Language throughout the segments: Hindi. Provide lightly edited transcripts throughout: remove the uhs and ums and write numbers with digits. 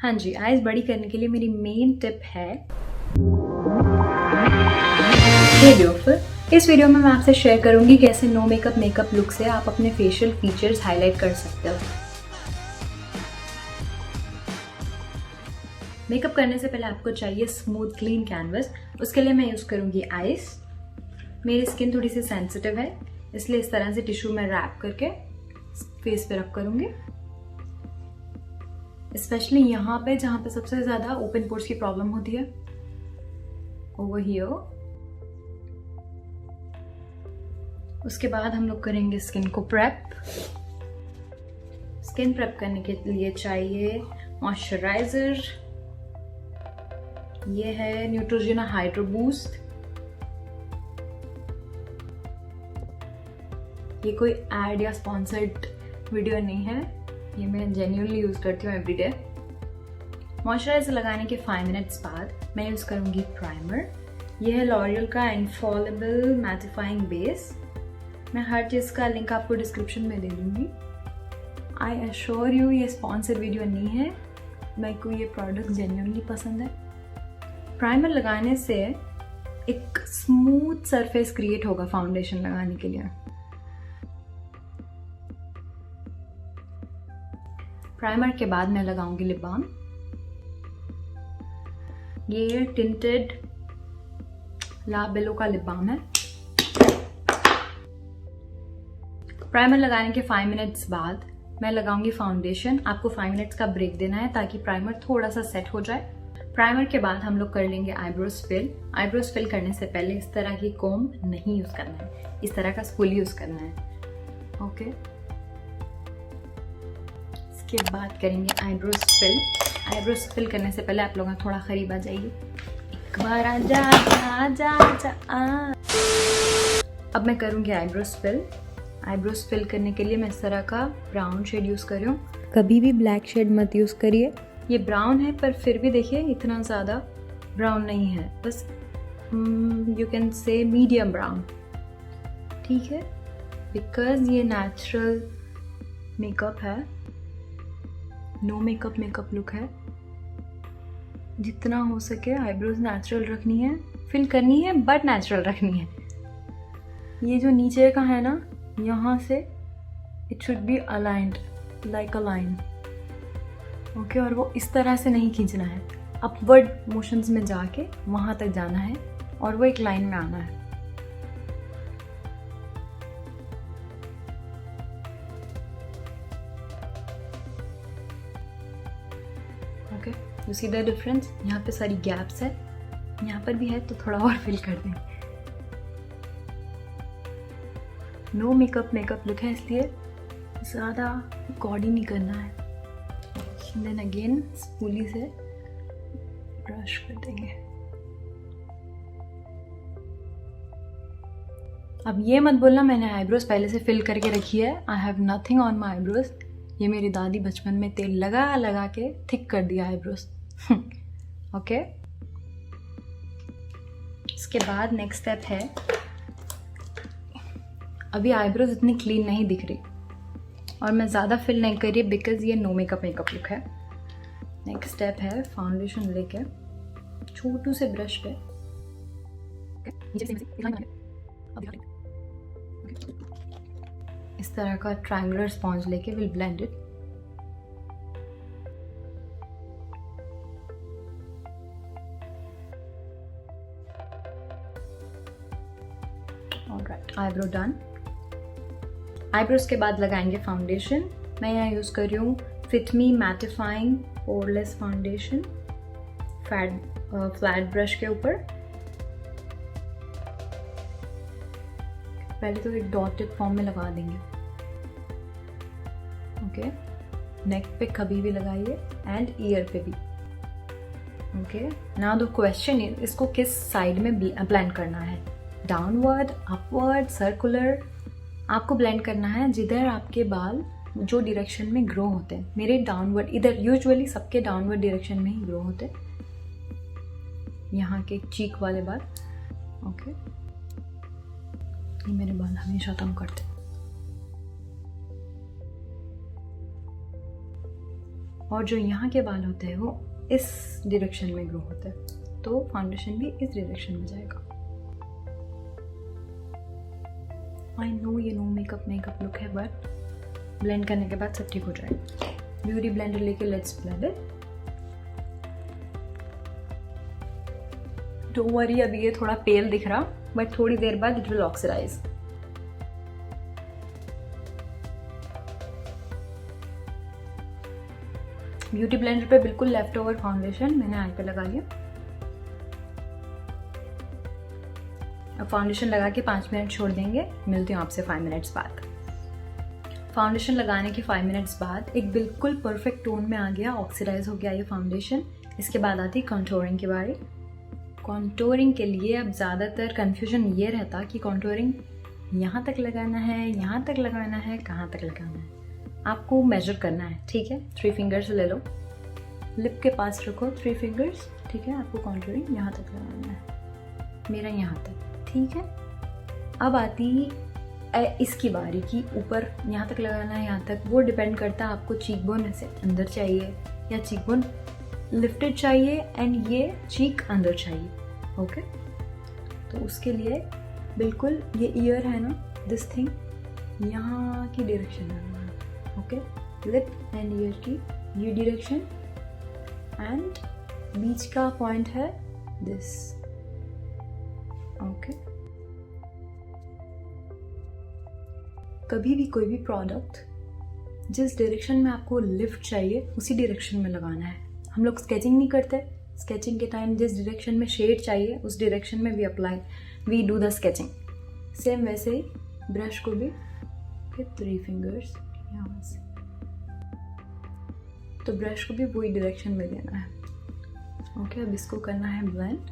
हाँ जी, आइज़ बड़ी करने के लिए मेरी मेन टिप है ये ब्यूटीफुल। इस वीडियो में मैं आपसे शेयर करूंगी कैसे नो मेकअप मेकअप लुक से आप अपने फेशियल फीचर्स हाईलाइट कर सकते हो। मेकअप करने से पहले आपको चाहिए स्मूथ क्लीन कैनवस। उसके लिए मैं यूज़ करूंगी आइस। मेरी स्किन थोड़ी सी सेंसिटिव है, इसलिए इस तरह से टिश्यू में रैप करके फेस पे रब करूंगी, स्पेशली यहाँ पे जहाँ पे सबसे ज़्यादा ओपन पोर्स की प्रॉब्लम होती है, ओवर हियर। उसके बाद हम लोग करेंगे स्किन को प्रेप। स्किन प्रेप करने के लिए चाहिए मॉइस्चराइजर। ये है न्यूट्रोजेना हाइड्रो बूस्ट। ये कोई एड या स्पॉन्सर्ड वीडियो नहीं है, ये मैं जेन्युइनली यूज करती हूँ एवरीडे। मॉइस्चराइजर लगाने के 5 मिनट्स बाद मैं यूज करूंगी प्राइमर। ये है लॉरियल का इनफॉलेबल मैटिफाइंग बेस। मैं हर चीज का लिंक आपको डिस्क्रिप्शन में दे दूंगी। आई एश्योर यू ये स्पॉन्सर्ड वीडियो नहीं है, मेरे को ये प्रोडक्ट जेन्युइनली पसंद है। प्राइमर लगाने से एक स्मूथ सरफेस क्रिएट होगा फाउंडेशन लगाने के लिए। प्राइमर के बाद मैं लगाऊंगी लिप बाम। ये टिंटेड ला बेलो का लिप बाम है। प्राइमर लगाने के 5 मिनट्स बाद मैं लगाऊंगी फाउंडेशन। आपको 5 मिनट्स का ब्रेक देना है ताकि प्राइमर थोड़ा सा सेट हो जाए। प्राइमर के बाद हम लोग कर लेंगे आईब्रोज फिल। आईब्रोज फिल करने से पहले इस तरह की कोम्ब नहीं यूज करना है, इस तरह का स्पूल यूज करना है। ओके, इसके बाद करेंगे आईब्रोज फिल। आईब्रोज फिल करने से पहले आप लोग थोड़ा करीब आ जाइए। एक बार आजा आजा आजा आ। अब मैं करूंगी आईब्रोज फिल। आईब्रोज फिल करने के लिए मैं इस तरह का ब्राउन शेड यूज कर रही हूँ। कभी भी ब्लैक शेड मत यूज करिए। ये ब्राउन है पर फिर भी देखिए इतना ज़्यादा ब्राउन नहीं है, बस you can say medium brown, ठीक है। बिकॉज ये नेचुरल मेकअप है, नो मेकअप मेकअप लुक है। जितना हो सके आईब्रोज नेचुरल रखनी है, फिल करनी है बट नेचुरल रखनी है। ये जो नीचे का है ना, यहाँ से it should be aligned like a line. Okay, और वो इस तरह से नहीं खींचना है, अपवर्ड मोशंस में जाके वहां तक जाना है और वो एक लाइन में आना है। Okay, you see the difference. यहाँ पे सारी गैप्स है, यहाँ पर भी है, तो थोड़ा और फिल कर दें। नो मेकअप मेकअप लुक है, इसलिए ज़्यादा गॉडी नहीं करना है। देन अगेन स्पूली से ब्रश कर देंगे। अब ये मत बोलना मैंने आईब्रोज पहले से फिल करके रखी है। I have nothing on my eyebrows. ये मेरी दादी बचपन में तेल लगा लगा के थिक कर दिया आईब्रोज। ओके, इसके बाद नेक्स्ट स्टेप है, अभी आईब्रोज इतनी क्लीन नहीं दिख रही और मैं ज़्यादा फिल नहीं कर रही बिकॉज ये नो मेकअप मेकअप लुक है। नेक्स्ट स्टेप है फाउंडेशन लेके छोटू से ब्रश पे इस तरह का ट्रायंगुलर स्पॉन्ज लेके will blend it. Alright, eyebrow done. Eyebrows के बाद लगाएंगे फाउंडेशन। मैं यहाँ यूज कर रही हूँ fit me mattifying poreless foundation flat brush के ऊपर। पहले तो एक डॉटेड फॉर्म में लगा देंगे। ओके, नेक पे कभी भी लगाइए एंड ईयर पे भी। Okay, now the question is इसको किस साइड में ब्लेंड करना है, डाउनवर्ड, अपवर्ड, सर्कुलर। आपको ब्लेंड करना है जिधर आपके बाल जो डायरेक्शन में ग्रो होते हैं। मेरे डाउनवर्ड, इधर यूजुअली सबके डाउनवर्ड डायरेक्शन में ही ग्रो होते हैं, यहाँ के चीक वाले बाल। ओके, ये मेरे बाल हमेशा तंग करते। और जो यहाँ के बाल होते हैं वो इस डायरेक्शन में ग्रो होते हैं, तो फाउंडेशन भी इस डायरेक्शन में जाएगा। आई नो ये नो मेकअप लुक है, बट ब्लेंड करने के बाद सब ठीक हो जाएगा। ब्यूटी ब्लेंडर लेके let's blend it. Don't worry, अभी ये थोड़ा पेल दिख रहा, बट थोड़ी देर बाद it will oxidise. Beauty blender पे बिल्कुल लेफ्ट ओवर फाउंडेशन मैंने आई पे लगा लिया। अब फाउंडेशन लगा के 5 मिनट छोड़ देंगे। मिलती हूँ आपसे 5 मिनट्स बाद। फाउंडेशन लगाने के 5 मिनट्स बाद एक बिल्कुल परफेक्ट टोन में आ गया, ऑक्सीडाइज हो गया ये फाउंडेशन। इसके बाद आती कंटूरिंग की बारी। कंटूरिंग के लिए अब ज़्यादातर कन्फ्यूजन ये रहता कि कंटूरिंग यहाँ तक लगाना है, यहाँ तक लगाना है, कहाँ तक लगाना है। आपको मेजर करना है, ठीक है। 3 फिंगर्स ले लो, लिप के पास रखो 3 फिंगर्स, ठीक है। आपको कंटूरिंग यहाँ तक लगाना है, मेरा यहाँ तक, ठीक है। अब आती इसकी बारी की ऊपर यहाँ तक लगाना है, यहाँ तक। वो डिपेंड करता है आपको चीक बोन ऐसे अंदर चाहिए या चीक बोन लिफ्टेड चाहिए एंड ये चीक अंदर चाहिए, ओके। तो उसके लिए बिल्कुल ये ईयर है ना, दिस थिंग यहाँ की डायरेक्शन में, ओके। लिप एंड ईयर की ये डायरेक्शन एंड बीच का पॉइंट है दिस, ओके। कभी भी कोई भी प्रोडक्ट जिस डायरेक्शन में आपको लिफ्ट चाहिए उसी डायरेक्शन में लगाना है। हम लोग स्केचिंग नहीं करते, स्केचिंग के टाइम जिस डायरेक्शन में शेड चाहिए उस डायरेक्शन में we do the sketching. Same वैसे ही ब्रश को भी फिर 3 फिंगर्स यहाँ से, तो ब्रश को भी वही डायरेक्शन में देना है, ओके। अब इसको करना है ब्लेंड।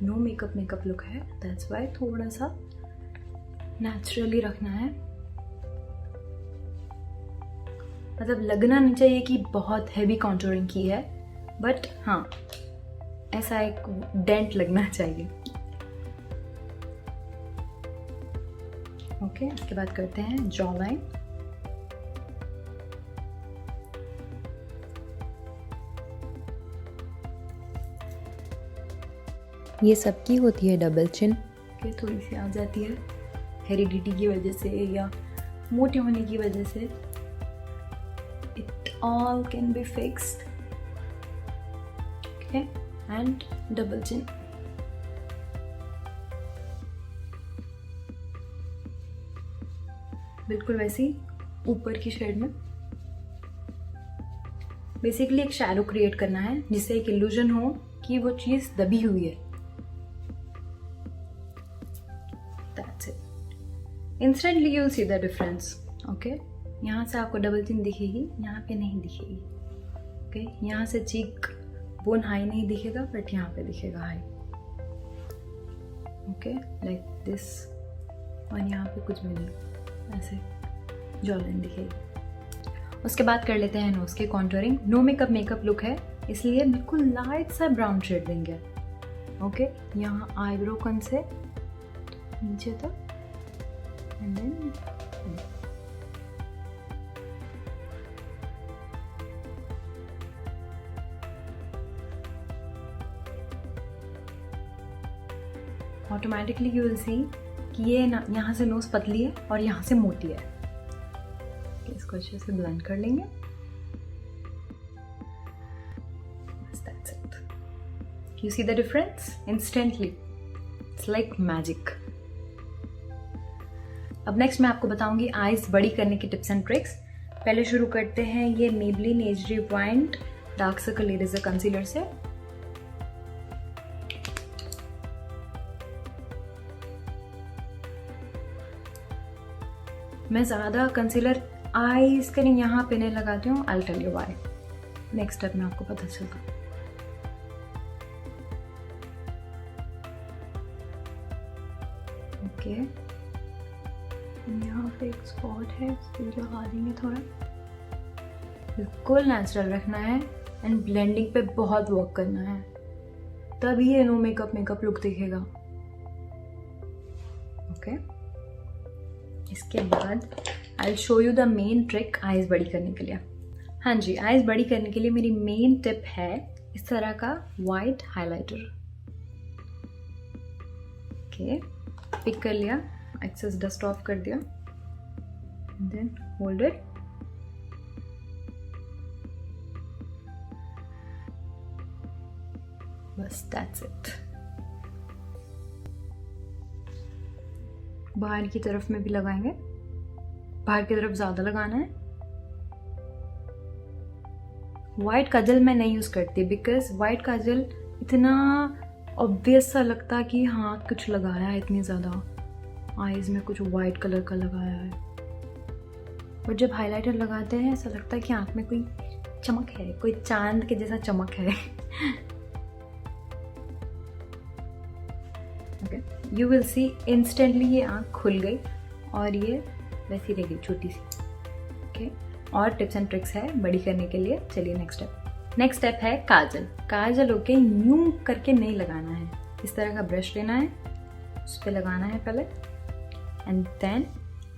नो मेकअप लुक है, दैट्स वाई थोड़ा सा नेचुरली रखना है। मतलब लगना नहीं चाहिए कि बहुत हैवी कॉन्टूरिंग की है, बट हाँ ऐसा एक डेंट लगना चाहिए, ओके। इसके बाद करते हैं जॉ लाइन। ये सबकी होती है डबल चिन, ये थोड़ी सी आ जाती है हेरिडिटी की वजह से या मोटे होने की वजह से। It all can be fixed, okay. And double chin, बिल्कुल वैसी ऊपर की शेड में। बेसिकली एक शैडो क्रिएट करना है जिससे एक इल्यूजन हो कि वो चीज दबी हुई है। That's it. Instantly you'll see the difference, okay? यहाँ से आपको डबल चिन दिखेगी, यहाँ पे नहीं दिखेगी, okay? यहाँ से चीक बोन हाई नहीं दिखेगा, बट यहाँ पे दिखेगा हाई, okay? Like this. और यहाँ पे कुछ भी नहीं, ऐसे जॉ लाइन दिखेगी। उसके बाद कर लेते हैं नोज के कॉन्टूरिंग। नो मेकअप लुक है, इसलिए बिल्कुल लाइट सा ब्राउन शेड देंगे, ओके। यहाँ आईब्रो कन से नीचे तक and then automatically you will see कि ये ना यहाँ से नोज पतली है और यहाँ से मोटी है। इसको अच्छे से ब्लेंड कर लेंगे। That's it. You see the difference? Instantly. It's like magic. अब नेक्स्ट मैं आपको बताऊंगी आईज बड़ी करने की टिप्स एंड ट्रिक्स। पहले शुरू करते हैं ये Maybelline as rewind dark circle eraser concealer से। मैं ज़्यादा कंसीलर आईज के लिए यहाँ पे नहीं लगाती हूँ। I'll tell you why. Next step में आपको पता चलता। ओके, यहाँ पे एक स्पॉट है, इसको लगा देंगे थोड़ा। बिल्कुल नेचुरल रखना है एंड ब्लेंडिंग पे बहुत वर्क करना है, तभी ये नो मेकअप लुक दिखेगा। ओके, इसके बाद I show you the main trick eyes बड़ी करने के लिए। हाँ जी, आईज बड़ी करने के लिए मेरी मेन टिप है इस तरह का वाइट हाइलाइटर। ओके, पिक कर लिया, एक्सेस डस्ट ऑफ कर दिया, देन होल्ड इट, बस दैट्स इट। बाहर की तरफ में भी लगाएंगे, बाहर की तरफ ज्यादा लगाना है। वाइट काजल मैं नहीं यूज करती बिकॉज वाइट काजल इतना ऑब्वियस सा लगता कि हाँ कुछ लगाया है, इतनी ज्यादा आईज में कुछ वाइट कलर का लगाया है। और जब हाइलाइटर लगाते हैं ऐसा लगता है कि आंख में कोई चमक है, कोई चांद के जैसा चमक है। यू विल सी इंस्टेंटली ये आँख खुल गई और ये वैसी रह गई छोटी सी। ओके, और टिप्स एंड ट्रिक्स है बड़ी करने के लिए। चलिए नेक्स्ट स्टेप है काजल। काजल ओके यूं करके नहीं लगाना है, इस तरह का ब्रश लेना है, उस पर लगाना है पहले, एंड देन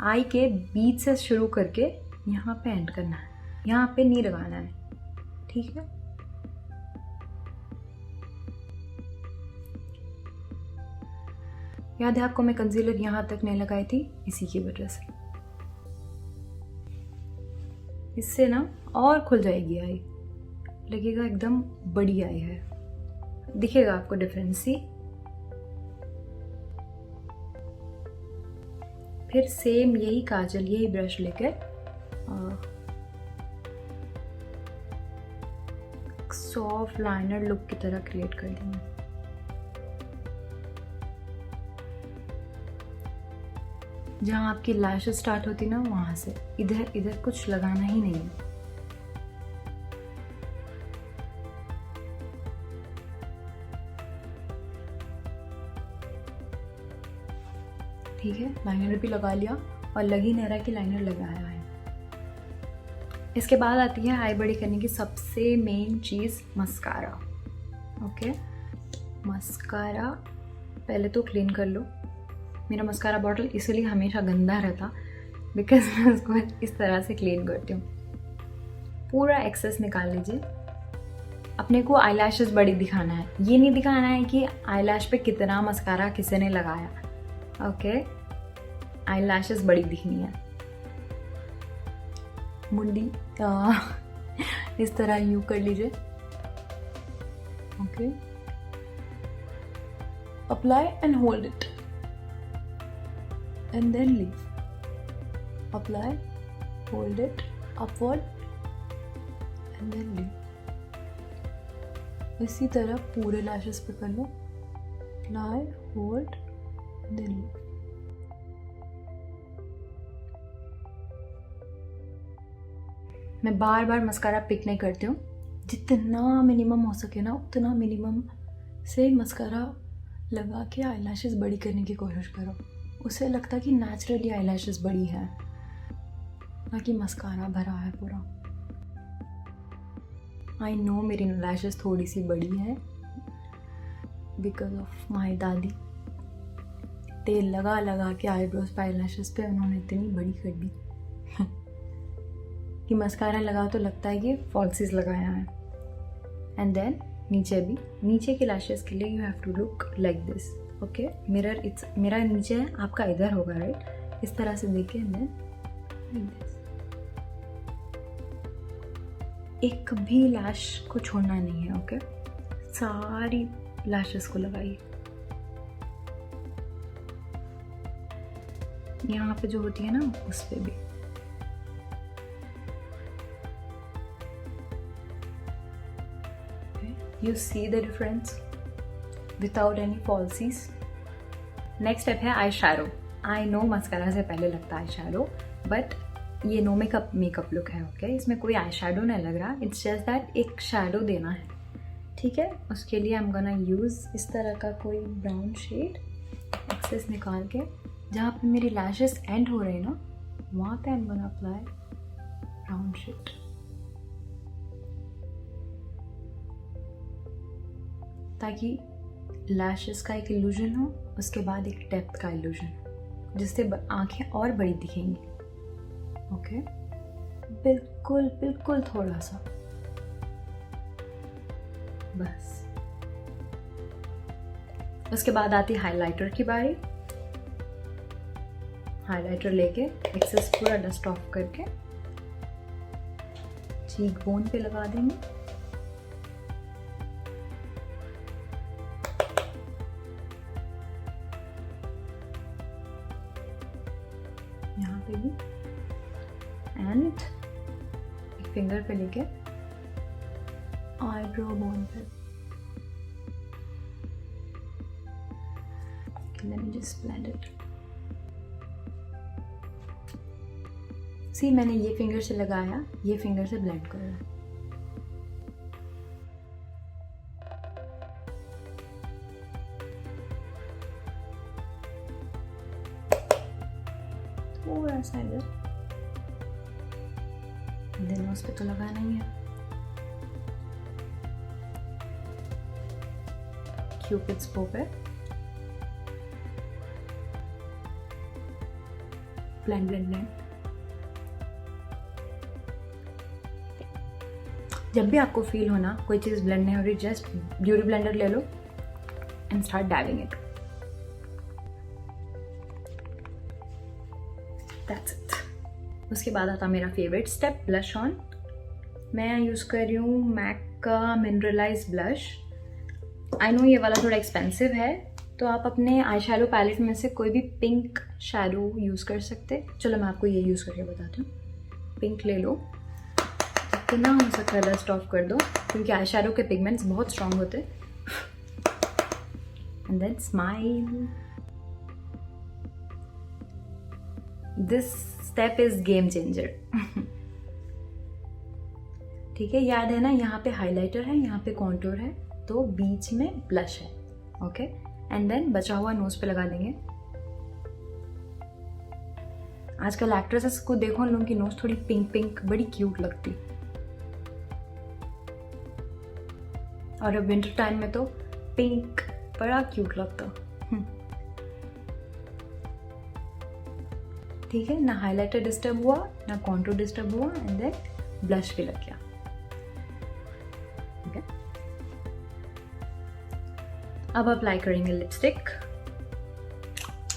आई के बीच से शुरू करके यहाँ पे एंड करना है, यहाँ पे नहीं लगाना है, ठीक है। याद है आपको मैं कंसीलर यहाँ तक नहीं लगाई थी इसी की वजह से। इससे ना और खुल जाएगी आई, लगेगा एकदम बड़ी आई है, दिखेगा आपको डिफरेंस। सी फिर सेम यही काजल, यही ब्रश लेकर सॉफ्ट लाइनर लुक की तरह क्रिएट कर देंगे। जहाँ आपकी लैशेस स्टार्ट होती ना वहां से इधर कुछ लगाना ही नहीं है। ठीक है, लाइनर भी लगा लिया और लग ही नहीं रहा कि लाइनर लगाया है। इसके बाद आती है आई बड़ी करने की सबसे मेन चीज, मस्कारा। ओके, मस्कारा पहले तो क्लीन कर लो। मेरा मस्कारा बॉटल इसलिए हमेशा गंदा रहता बिकॉज मैं उसको इस तरह से क्लीन करती हूँ। पूरा एक्सेस निकाल लीजिए। अपने को आईलैशेस बड़ी दिखाना है, ये नहीं दिखाना है कि आईलैश पे कितना मस्कारा किसी ने लगाया। ओके, आईलैशेस बड़ी दिखनी है। मुंडी इस तरह यूं कर लीजिए। Okay, apply and hold it and then leave. Apply, hold it upward and then leave. इसी तरह पूरे लैशेस पे कर लो। Apply, hold and then leave. मैं बार बार मस्कारा पिक नहीं करती हूँ, जितना मिनिमम हो सके ना उतना मिनिमम से मस्कारा लगा के आईलैशेस बड़ी करने की कोशिश करो। उसे लगता कि नेचुरली आईलैशेस बड़ी है, ना कि मस्कारा भरा है पूरा। आई नो मेरी लैशेस थोड़ी सी बड़ी है बिकॉज ऑफ माई दादी। तेल लगा लगा के आईब्रोज पे आईलैशेस पे उन्होंने इतनी बड़ी कर दी कि मस्कारा लगा तो लगता है कि फॉल्सीज लगाया है। एंड देन नीचे भी, नीचे के लैशेस के लिए you have to look like this. Okay, mirror मेरा नीचे है, आपका इधर होगा, राइट। इस तरह से देखे मैं एक भी लैश को छोड़ना नहीं है। ओके, सारी लैशेस को लगाइए। यहाँ पे जो होती है ना उस पे भी। You see the difference without any falsies. Next step है eye shadow. I know mascara से पहले लगता है आई शैडो, बट ये नो मेकअप लुक है। ओके, इसमें कोई आई शैडो नहीं लग रहा, इट्स जस्ट दैट एक शैडो देना है। ठीक है, उसके लिए आई एम गोना यूज इस तरह का कोई ब्राउन शेड, एक्सेस निकाल के जहाँ पे मेरी लैशेस एंड हो रहे हैं ना वहाँ पे I am gonna apply brown shade. ताकि लैशेस का एक इल्यूजन हो, उसके बाद एक डेप्थ का इल्यूजन, जिससे आंखें और बड़ी दिखेंगी। ओके, बिल्कुल बिल्कुल थोड़ा सा, बस। उसके बाद आती हाइलाइटर की बारी। हाइलाइटर लेके एक्सेस पूरा डस्ट ऑफ करके चीक बोन पे लगा देंगे। यहाँ पे भी, एंड एक फिंगर पे लेके आईब्रो बोन पे। Let me just blend it. सी मैंने ये फिंगर से लगाया, ये फिंगर से ब्लेंड कर रहा है। थोड़ा सा इधर, नोज पे तो लगाना ही है। क्यूपिड्स बो पे ब्लेंड ब्लेंड ब्लेंड। जब भी आपको फील हो ना कोई चीज़ ब्लेंड नहीं हो रही, जस्ट ब्यूटी ब्लेंडर ले लो and start dabbing it. That's it. उसके बाद आता मेरा फेवरेट स्टेप, ब्लश ऑन। मैं यूज़ कर रही हूँ मैक का मिनरलाइज ब्लश। आई नो ये वाला थोड़ा एक्सपेंसिव है, तो आप अपने आई शैडो पैलेट में से कोई भी पिंक शैडो यूज़ कर सकते। चलो मैं आपको ये यूज़ करके बताती हूँ। पिंक ले लो, जितना हो सकता है डस्ट ऑफ कर दो, क्योंकि आई शैडो के पिगमेंट्स बहुत स्ट्रॉन्ग होते हैं। And then smile. This step is game changer. ठीक है, याद है ना, यहाँ पे हाइलाइटर है, यहाँ पे कॉन्टूर है, तो बीच में ब्लश है। ओके, एंड देन बचा हुआ नोज पे लगा देंगे। आजकल एक्ट्रेसेस को देखो, उन लोगों की नोज थोड़ी पिंक पिंक बड़ी क्यूट लगती, और अब विंटर टाइम में तो पिंक बड़ा क्यूट लगता। ठीक है ना, हाइलाइटर डिस्टर्ब हुआ ना कॉन्टूर डिस्टर्ब हुआ, एंड देन ब्लश भी लग गया। ठीक है, अब अप्लाई करेंगे लिपस्टिक।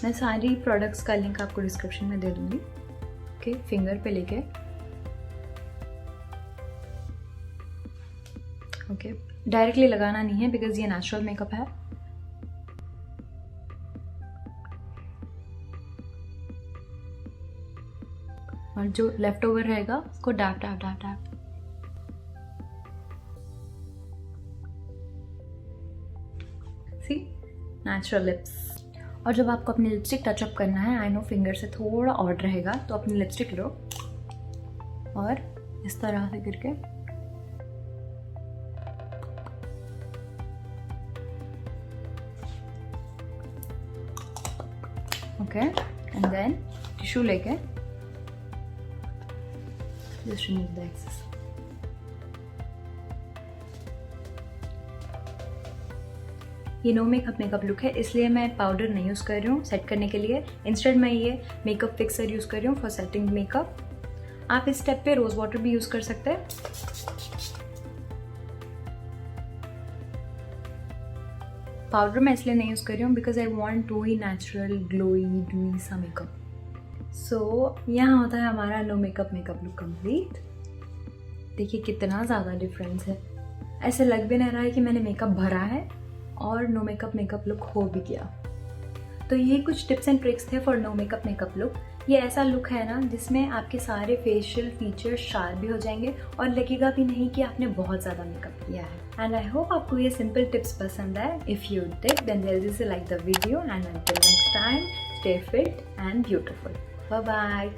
मैं सारी प्रोडक्ट्स का लिंक आपको डिस्क्रिप्शन में दे दूंगी। ओके, फिंगर पे लेके ओके, डायरेक्टली लगाना नहीं है बिकॉज ये नेचुरल मेकअप है। और जो लेफ्ट ओवर रहेगा उसको डैप डैप डैप डैप। सी, नेचुरल लिप्स। और जब आपको अपनी लिपस्टिक टचअप करना है, आई नो फिंगर से थोड़ा ऑड रहेगा, तो अपनी लिपस्टिक लो और इस तरह से करके ओके, एंड देन टिश्यू लेके जस्ट रिमूव द एक्सेस। ये नो मेकअप मेकअप लुक है, इसलिए मैं पाउडर नहीं यूज़ कर रही हूँ सेट करने के लिए। इंस्टेड मैं ये मेकअप फिक्सर यूज़ कर रही हूँ फॉर सेटिंग मेकअप। आप इस स्टेप पे रोज वाटर भी यूज़ कर सकते हैं। पाउडर मैं इसलिए नहीं यूज़ कर रही हूँ बिकॉज आई वॉन्ट टू ही नेचुरल ग्लोई डूई सा मेकअप। सो यहाँ होता है हमारा no makeup makeup look complete. देखिए कितना ज़्यादा डिफरेंस है, ऐसे लग भी नहीं रहा है कि मैंने मेकअप भरा है और नो मेकअप मेकअप लुक हो भी गया। तो ये कुछ टिप्स एंड ट्रिक्स थे for no makeup makeup look. ये ऐसा लुक है ना जिसमें आपके सारे फेशियल फीचर्स शार्प भी हो जाएंगे और लगेगा भी नहीं कि आपने बहुत ज़्यादा मेकअप किया है। एंड आई होप आपको ये सिंपल टिप्स पसंद आए। इफ़ यू डिड देन जल्दी से like the video and until next time stay fit and beautiful. Bye bye.